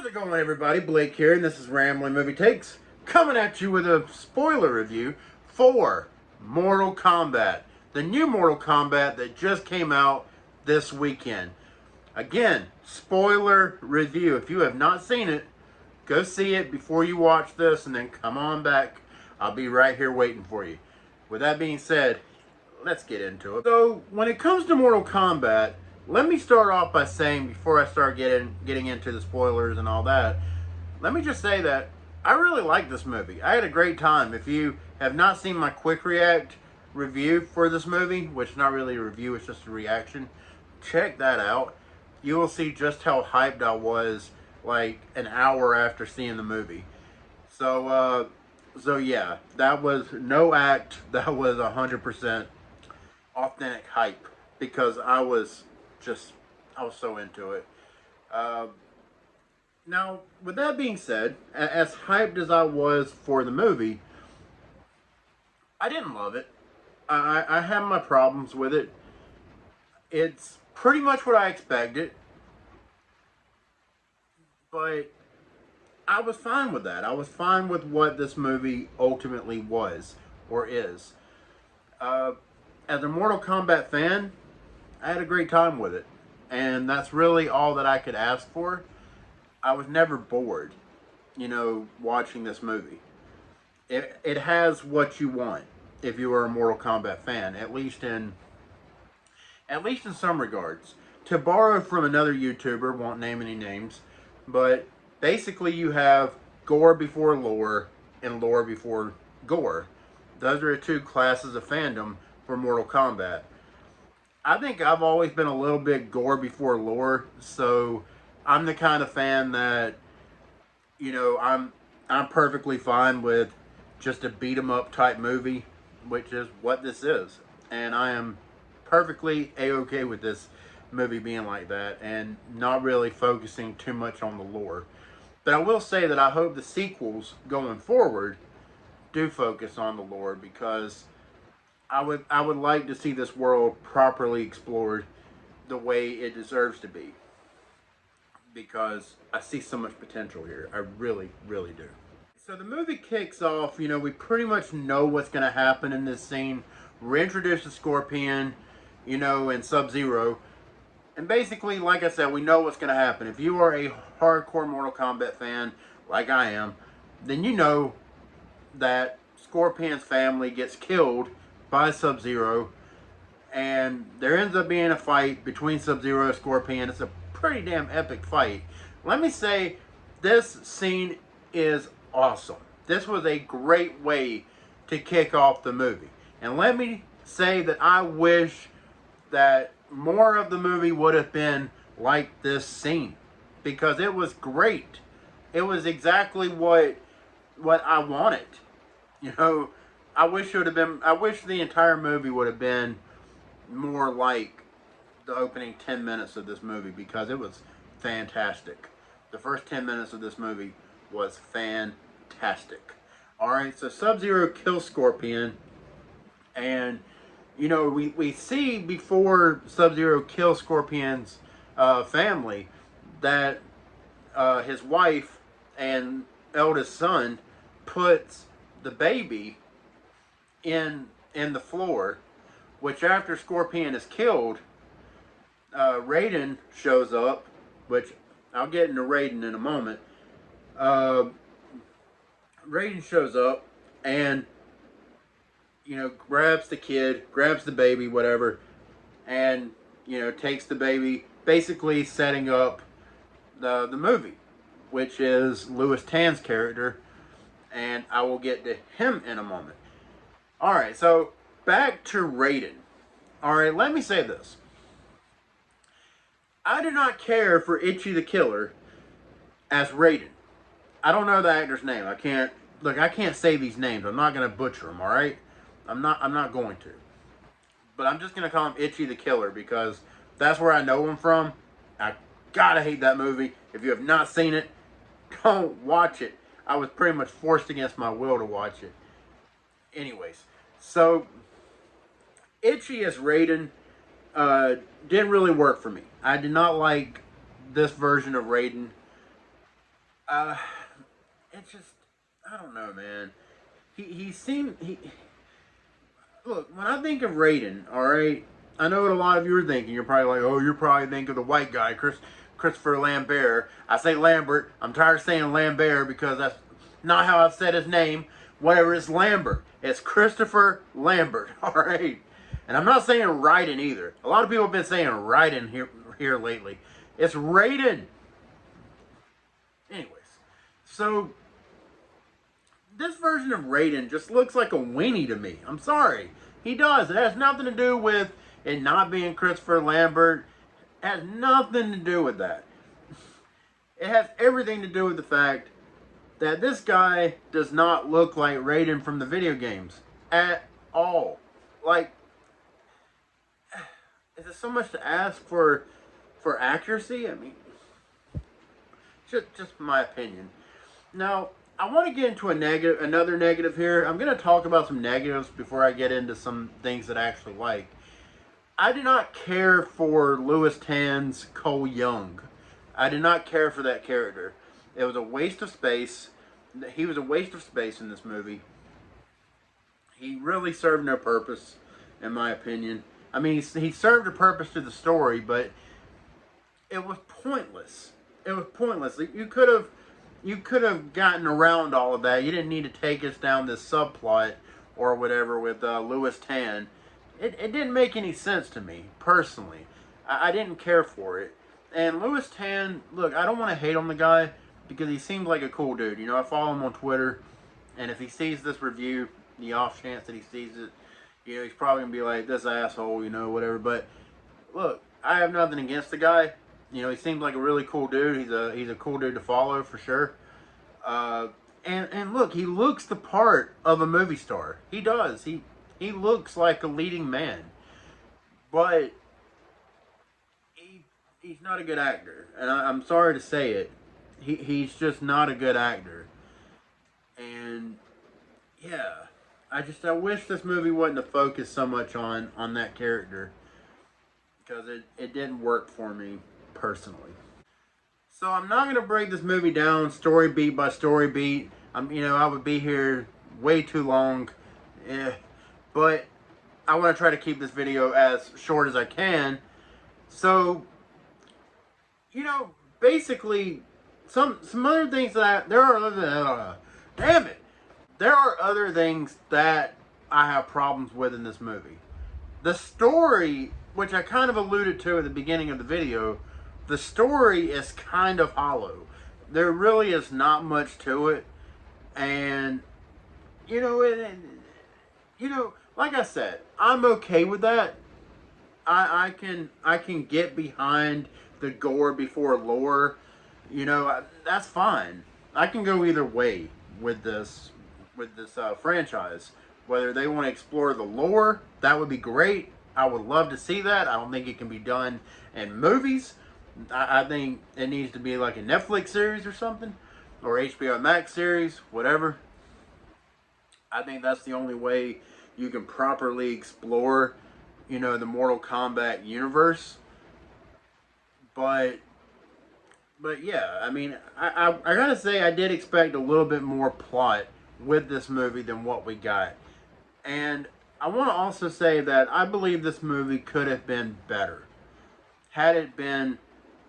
How's it going, everybody? Blake here, and this is Rambling Movie Takes, coming at you with a spoiler review for Mortal Kombat, the new Mortal Kombat that just came out this weekend. Again, spoiler review. If you have not seen it, go see it before you watch this, and then come on back. I'll be right here waiting for you. With that being said, let's get into it. So, when it comes to Mortal Kombat, let me start off by saying, before I start getting into the spoilers and all that, let me just say that I really like this movie. I had a great time. If you have not seen my quick react review for this movie, which is not really a review, it's just a reaction, check that out. You will see just how hyped I was like an hour after seeing the movie. So yeah, that was no act. That was 100% authentic hype, because I was so into it. Now, with that being said, as hyped as I was for the movie, I didn't love it. I have my problems with it. It's pretty much what I expected, but I was fine with that. I was fine with what this movie ultimately was, or is. As a Mortal Kombat fan, I had a great time with it. And that's really all that I could ask for. I was never bored, watching this movie. It has what you want if you are a Mortal Kombat fan, at least in some regards. To borrow from another YouTuber, won't name any names, but basically you have gore before lore and lore before gore. Those are the two classes of fandom for Mortal Kombat. I think I've always been a little bit gore before lore, so I'm the kind of fan that, I'm perfectly fine with just a beat 'em up type movie, which is what this is. And I am perfectly A-okay with this movie being like that and not really focusing too much on the lore. But I will say that I hope the sequels going forward do focus on the lore, because I would like to see this world properly explored the way it deserves to be, because I see so much potential here. I really, really do. So the movie kicks off, we pretty much know what's going to happen in this scene. We're introduced to Scorpion, and Sub-Zero. And basically, like I said, we know what's going to happen. If you are a hardcore Mortal Kombat fan, like I am, then you know that Scorpion's family gets killed by Sub-Zero, and there ends up being a fight between Sub-Zero and Scorpion. It's a pretty damn epic fight. Let me say, this scene is awesome. This was a great way to kick off the movie. And let me say that I wish that more of the movie would have been like this scene, because it was great. It was exactly what I wanted. I wish the entire movie would have been more like the opening 10 minutes of this movie, because it was fantastic. The first 10 minutes of this movie was fantastic. Alright, so Sub-Zero kills Scorpion, and we see before Sub-Zero kills Scorpion's family that his wife and eldest son puts the baby in the floor, which after Scorpion is killed, Raiden shows up, which I'll get into Raiden in a moment. Raiden shows up and grabs the kid, grabs the baby, whatever, and takes the baby, basically setting up the movie, which is Louis Tan's character, and I will get to him in a moment. Alright, so back to Raiden. Alright, let me say this. I do not care for Itchy the Killer as Raiden. I don't know the actor's name. I can't say these names. I'm not going to butcher them, alright? I'm not going to. But I'm just going to call him Itchy the Killer, because that's where I know him from. I gotta hate that movie. If you have not seen it, don't watch it. I was pretty much forced against my will to watch it. Anyways, so Itchy as Raiden didn't really work for me. I did not like this version of Raiden. Uh, it's just, I don't know, man. He seemed he look, when I think of Raiden, all right, I know what a lot of you are thinking. You're probably like, oh, you're probably thinking of the white guy, Christopher Lambert. I say Lambert. I'm tired of saying Lambert because that's not how I've said his name. Whatever, it's Lambert. It's Christopher Lambert, all right? And I'm not saying Raiden either. A lot of people have been saying Raiden here lately. It's Raiden. Anyways, so this version of Raiden just looks like a weenie to me. I'm sorry. He does. It has nothing to do with it not being Christopher Lambert. It has nothing to do with that. It has everything to do with the fact that this guy does not look like Raiden from the video games at all. Like, is it so much to ask for accuracy? I mean, just my opinion. Now, I want to get into another negative here. I'm going to talk about some negatives before I get into some things that I actually like. I did not care for Lewis Tan's Cole Young. I did not care for that character. It was a waste of space. He was a waste of space in this movie. He really served no purpose, in my opinion. I mean, he served a purpose to the story, but it was pointless. It was pointless. You could have gotten around all of that. You didn't need to take us down this subplot or whatever with Lewis Tan. It didn't make any sense to me, personally. I didn't care for it. And Lewis Tan, look, I don't want to hate on the guy because he seems like a cool dude. You know, I follow him on Twitter, and if he sees this review, the off chance that he sees it, you know, he's probably going to be like, this asshole, you know, whatever. But, look, I have nothing against the guy. You know, he seems like a really cool dude. He's a cool dude to follow for sure. And look, he looks the part of a movie star. He does. He looks like a leading man, but he's not a good actor. And I'm sorry to say it. He's just not a good actor. And yeah, I wish this movie wasn't to focus so much on that character because it didn't work for me personally. So I'm not going to break this movie down story beat by story beat. I would be here way too long. But I want to try to keep this video as short as I can. So, basically, some other things that there are other, damn it, there are other things that I have problems with in this movie. The story, which I kind of alluded to at the beginning of the video, the story is kind of hollow. There really is not much to it, and like I said, I'm okay with that. I can get behind the gore before lore. That's fine. I can go either way with this franchise. Whether they want to explore the lore, that would be great. I would love to see that. I don't think it can be done in movies. I think it needs to be like a Netflix series or something, or HBO Max series, whatever. I think that's the only way you can properly explore, the Mortal Kombat universe. But yeah, I mean, I gotta say I did expect a little bit more plot with this movie than what we got. And I want to also say that I believe this movie could have been better had it been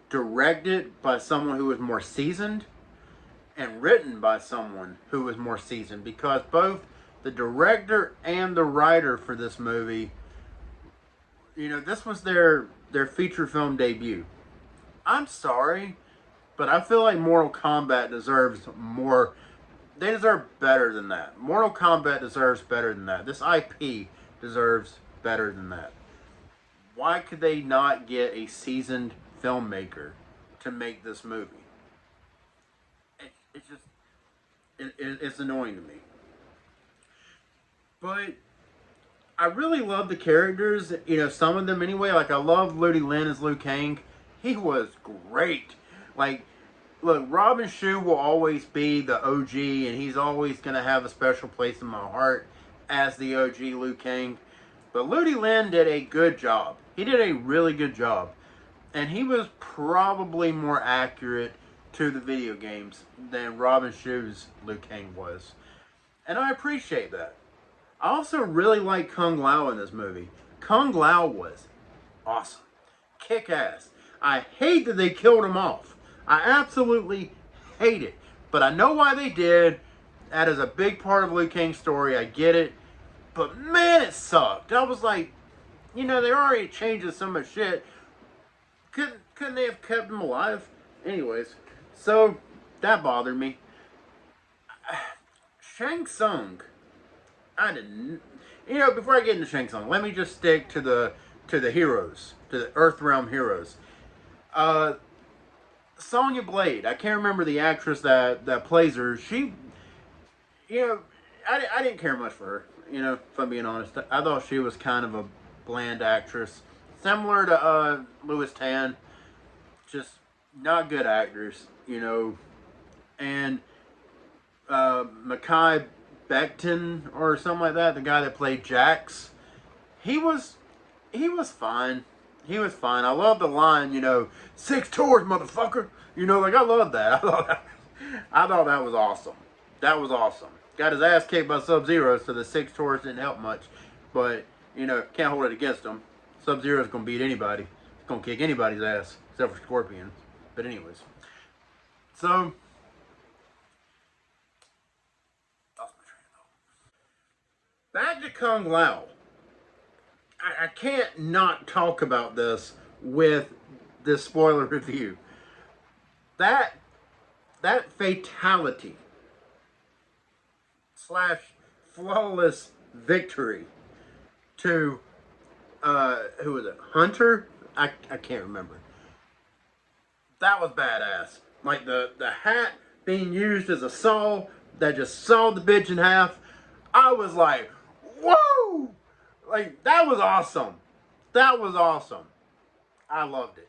directed by someone who was more seasoned and written by someone who was more seasoned, because both the director and the writer for this movie, this was their feature film debut. I'm sorry, but I feel like Mortal Kombat deserves more. They deserve better than that. Mortal Kombat deserves better than that. This IP deserves better than that. Why could they not get a seasoned filmmaker to make this movie? It's annoying to me. But I really love the characters, some of them anyway. Like, I love Ludi Lin as Liu Kang. He was great. Like, look, Robin Shou will always be the OG, and he's always going to have a special place in my heart as the OG Liu Kang. But Ludi Lin did a good job. He did a really good job. And he was probably more accurate to the video games than Robin Shu's Liu Kang was. And I appreciate that. I also really like Kung Lao in this movie. Kung Lao was awesome. Kick ass. I hate that they killed him off. I absolutely hate it. But I know why they did. That is a big part of Liu Kang's story. I get it. But man, it sucked. I was like, you know, they're already changing so much shit. Couldn't they have kept him alive? Anyways, so that bothered me. Shang Tsung, I didn't. You know, before I get into Shang Tsung, let me just stick to the heroes, to the Earthrealm heroes. Sonia Blade, I can't remember the actress that plays her. She, you know, I didn't care much for her. You know, if I'm being honest, I thought she was kind of a bland actress, similar to Louis Tan. Just not good actors, you know. And Mackay Becton or something like that, the guy that played Jax, he was fine. He was fine. I love the line, you know, 6 tours, motherfucker. You know, like I love that. I thought that was awesome. That was awesome. Got his ass kicked by Sub-Zero, so the 6 tours didn't help much. But, you know, can't hold it against him. Sub-Zero's gonna beat anybody. It's gonna kick anybody's ass, except for Scorpion. But anyways. So back to Kung Lao. I can't not talk about this with this spoiler review. That fatality slash flawless victory to who was it? Hunter? I can't remember. That was badass. Like the hat being used as a saw that just sawed the bitch in half. I was like, whoa! Like, that was awesome. That was awesome. I loved it.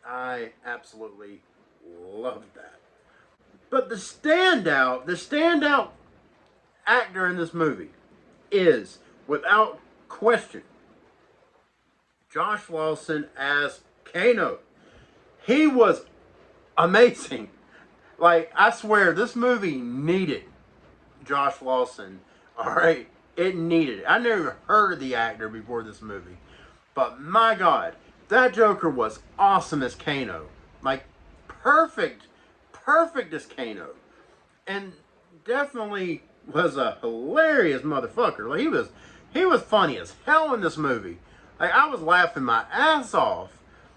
I absolutely loved that. But the standout actor in this movie is, without question, Josh Lawson as Kano. He was amazing. Like, I swear, this movie needed Josh Lawson. Alright? It needed it. I never heard of the actor before this movie. But my God, that Joker was awesome as Kano. Like, perfect as Kano. And definitely was a hilarious motherfucker. Like, he was funny as hell in this movie. Like, I was laughing my ass off.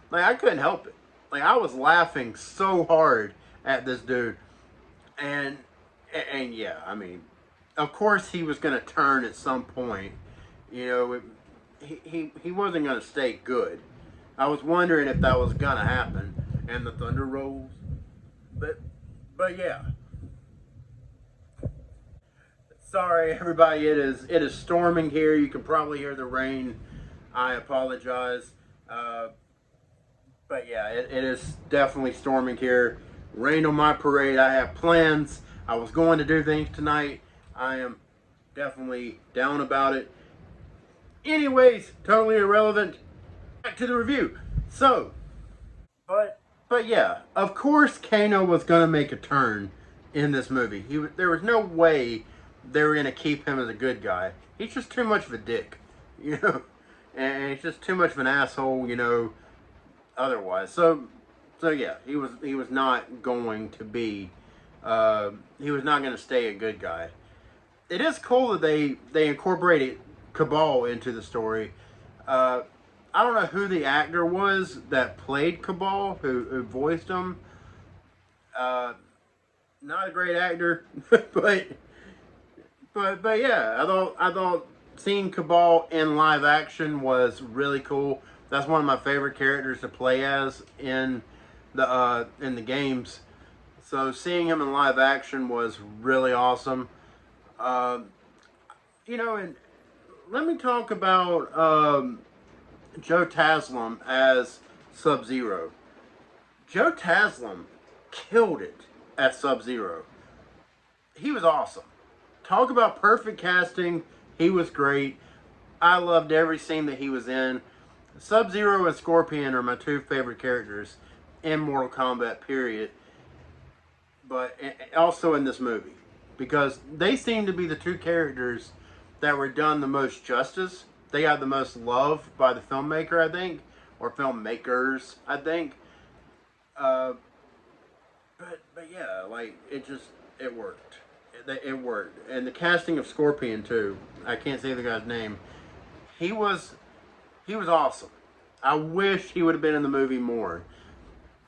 Like, I couldn't help it. Like, I was laughing so hard at this dude. And yeah, I mean, of course he was going to turn at some point. You know, he wasn't going to stay good. I was wondering if that was going to happen. And the thunder rolls. But yeah. Sorry everybody, it is storming here. You can probably hear the rain. I apologize. But yeah, it is definitely storming here. Rain on my parade. I have plans. I was going to do things tonight. I am definitely down about it. Anyways, totally irrelevant. Back to the review. So, but yeah, of course Kano was going to make a turn in this movie. There was no way they were going to keep him as a good guy. He's just too much of a dick, you know, and he's just too much of an asshole, you know, otherwise. So yeah, he was not going to be, he was not going to stay a good guy. It is cool that they incorporated Cabal into the story. I don't know who the actor was that played Cabal, who voiced him. Not a great actor, but yeah, I thought seeing Cabal in live action was really cool. That's one of my favorite characters to play as in the games. So seeing him in live action was really awesome. You know, and let me talk about Joe Taslim as Sub-Zero. Joe Taslim killed it as Sub-Zero. He was awesome. Talk about perfect casting. He was great. I loved every scene that he was in. Sub-Zero and Scorpion are my two favorite characters in Mortal Kombat, period. but also in this movie, because they seem to be the two characters that were done the most justice. They got the most love by the filmmaker, I think, or filmmakers, I think. Uh, but yeah, like it worked. It worked, and the casting of Scorpion too. I can't say the guy's name. He was awesome. I wish he would have been in the movie more,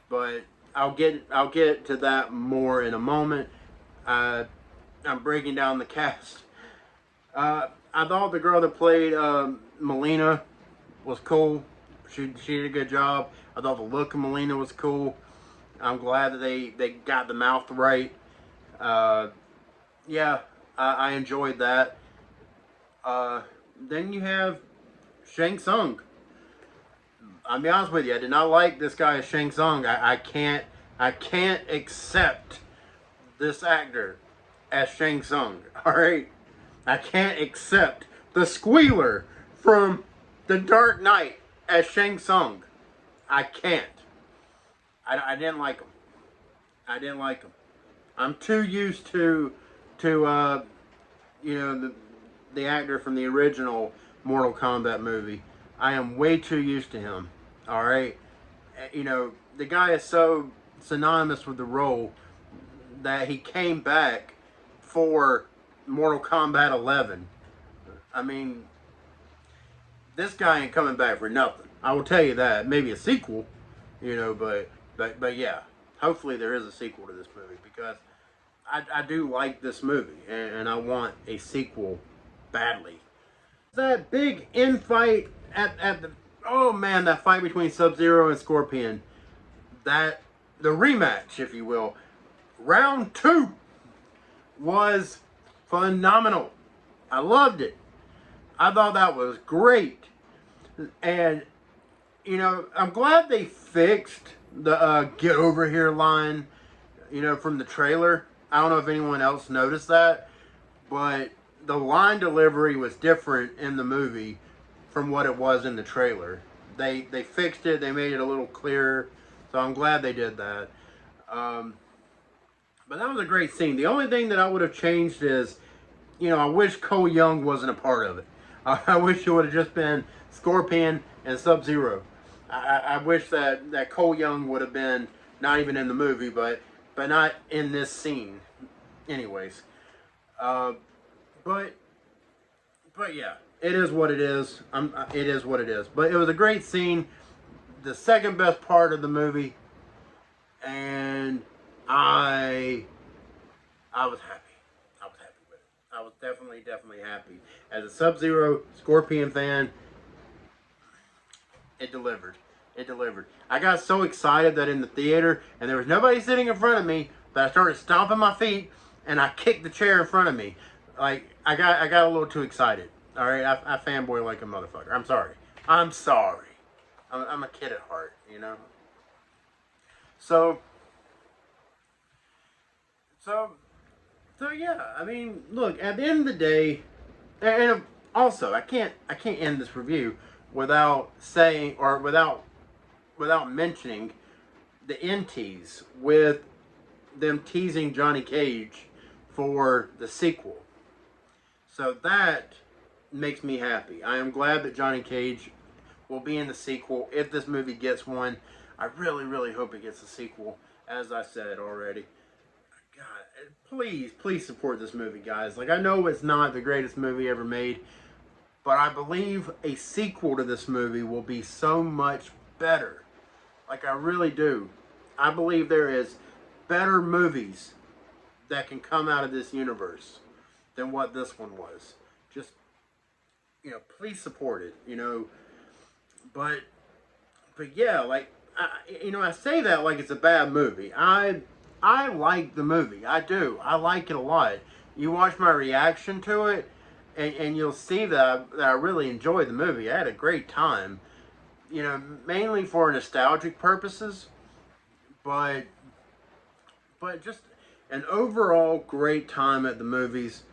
but I'll get to that more in a moment. I'm breaking down the cast. I thought the girl that played Melina was cool. She did a good job. I thought the look of Melina was cool. I'm glad that they got the mouth right. Yeah, I enjoyed that. Then you have Shang Tsung. I'll be honest with you, I did not like this guy as Shang Tsung. I can't accept this actor as Shang Tsung. All right, I can't accept the Squealer from The Dark Knight as Shang Tsung. I can't. I didn't like him. I didn't like him. I'm too used to you know, the actor from the original Mortal Kombat movie. I am way too used to him. All right, you know, the guy is so synonymous with the role that he came back for Mortal Kombat 11. I mean, this guy ain't coming back for nothing. I will tell you that. Maybe a sequel, you know, but yeah. Hopefully there is a sequel to this movie, because I do like this movie, and I want a sequel badly. That big infight at the, oh man, that fight between Sub-Zero and Scorpion, that the rematch, if you will, round 2 was phenomenal. I loved it. I thought that was great, and you know, I'm glad they fixed the "get over here" line, you know, from the trailer. I don't know if anyone else noticed that, but the line delivery was different in the movie from what it was in the trailer. They fixed it. They made it a little clearer, so I'm glad they did that. But that was a great scene. The only thing that I would have changed is, you know, I wish Cole Young wasn't a part of it. I wish it would have just been Scorpion and Sub-Zero. I wish that Cole Young would have been not even in the movie, but not in this scene. Anyways, but yeah, it is what it is. It is what it is. But it was a great scene, the second best part of the movie, and I was happy. I was happy with it. I was definitely happy. As a Sub-Zero Scorpion fan, it delivered. It delivered. I got so excited that in the theater, and there was nobody sitting in front of me, that I started stomping my feet, and I kicked the chair in front of me. Like, I got a little too excited. All right, I fanboy like a motherfucker. I'm sorry. I'm sorry. I'm a kid at heart, you know. So yeah. I mean, look. At the end of the day, and also, I can't end this review without saying, or without mentioning the end tease with them teasing Johnny Cage for the sequel. So that makes me happy. I am glad that Johnny Cage will be in the sequel if this movie gets one. I really hope it gets a sequel, as I said already. God, please support this movie, guys. Like, I know it's not the greatest movie ever made, but I believe a sequel to this movie will be so much better. Like, I really do. I believe there is better movies that can come out of this universe than what this one was. Just, you know, please support it, you know. But yeah, like, I say that like it's a bad movie. I like the movie. I do. I like it a lot. You watch my reaction to it, and you'll see that I really enjoyed the movie. I had a great time. You know, mainly for nostalgic purposes, but just an overall great time at the movies.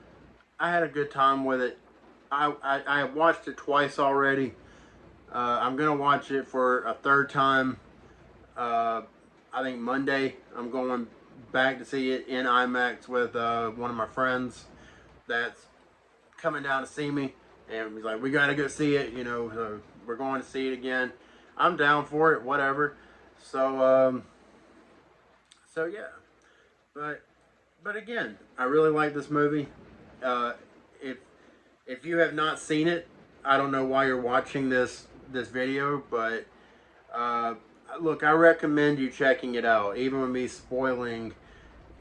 I had a good time with it. I watched it twice already. I'm gonna watch it for a third time. I think Monday I'm going back to see it in IMAX with one of my friends that's coming down to see me, and he's like, we gotta go see it, you know, so we're going to see it again. I'm down for it, whatever. So so yeah, but again, I really like this movie. If you have not seen it, I don't know why you're watching this video, but look, I recommend you checking it out, even with me spoiling,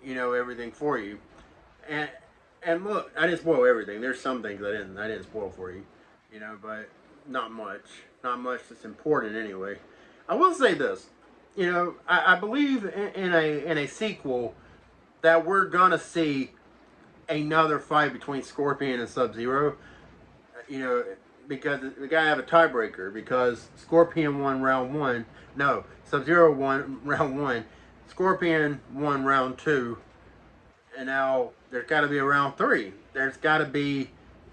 you know, everything for you. And look, I didn't spoil everything. There's some things I didn't spoil for you, you know, but not much that's important anyway. I will say this, you know, I believe in a sequel that we're gonna see another fight between Scorpion and Sub-Zero. You know, because we gotta have a tiebreaker, because Scorpion won round one. No, Sub-Zero won round one. Scorpion won round two. And now there's got to be a round three. There's got to be,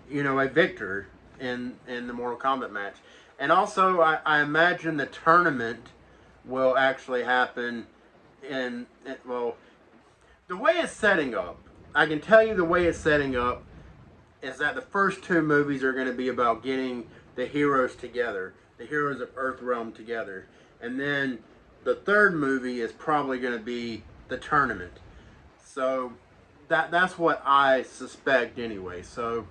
you know, a victor in the Mortal Kombat match. And also, I imagine the tournament will actually happen well, the way it's setting up, I can tell you the way it's setting up is that the first two movies are going to be about getting the heroes together, the heroes of Earthrealm together. And then the third movie is probably going to be the tournament. So that's what I suspect anyway. So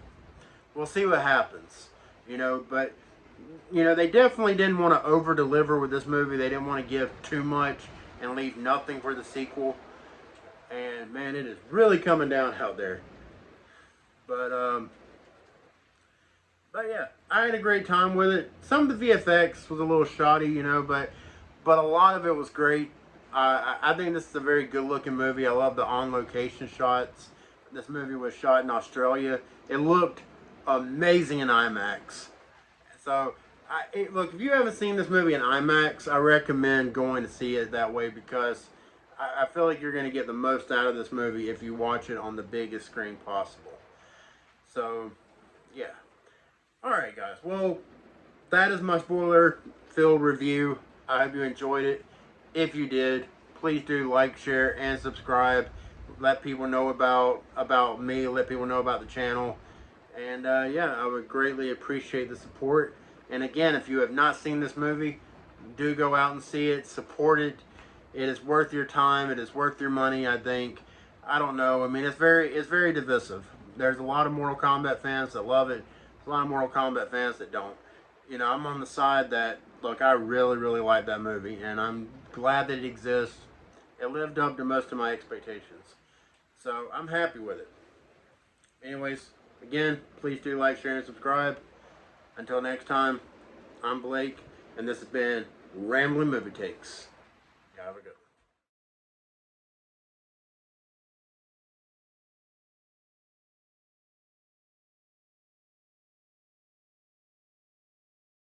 we'll see what happens, you know. But you know, they definitely didn't want to over deliver with this movie. They didn't want to give too much and leave nothing for the sequel. And man, it is really coming down out there. But yeah, I had a great time with it. Some of the VFX was a little shoddy, you know, but a lot of it was great. I think this is a very good looking movie. I love the on location shots. This movie was shot in Australia. It looked amazing in IMAX. So, look, if you haven't seen this movie in IMAX, I recommend going to see it that way, because I feel like you're going to get the most out of this movie if you watch it on the biggest screen possible. So, yeah. Alright, guys. Well, that is my spoiler-filled review. I hope you enjoyed it. If you did, please do like, share, and subscribe. Let people know about me. Let people know about the channel. And yeah, I would greatly appreciate the support. And again, if you have not seen this movie, do go out and see it. Support it. It is worth your time. It is worth your money, I think. I don't know. I mean, it's very divisive. There's a lot of Mortal Kombat fans that love it. There's a lot of Mortal Kombat fans that don't. You know, I'm on the side that, look, I really like that movie, and I'm glad that it exists. It lived up to most of my expectations. So, I'm happy with it. Anyways, again, please do like, share, and subscribe. Until next time, I'm Blake, and this has been Rambling Movie Takes. Y'all have a good one.